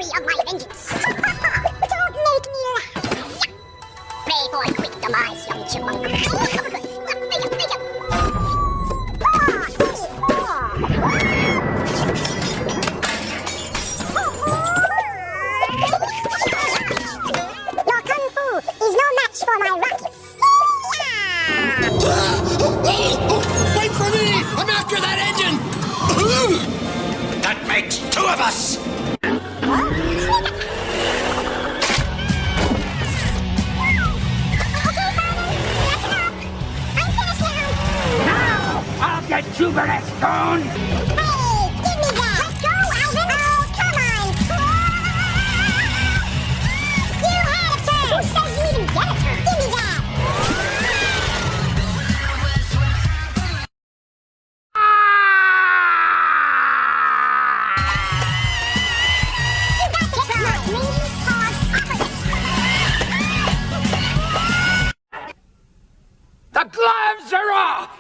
fury of my vengeance. Don't make me laugh. Pray for a quick demise, young chipmunk. Your kung fu is no match for my rockets. Wait for me! I'm after that engine! That makes two of us! I'll get you, Stone! Hey, give me that! Let go, Alvin! Oh, come on! You had a turn! Who says you even get a turn? Give me that! You got to try! Lean, pause, opposite! The gloves are off!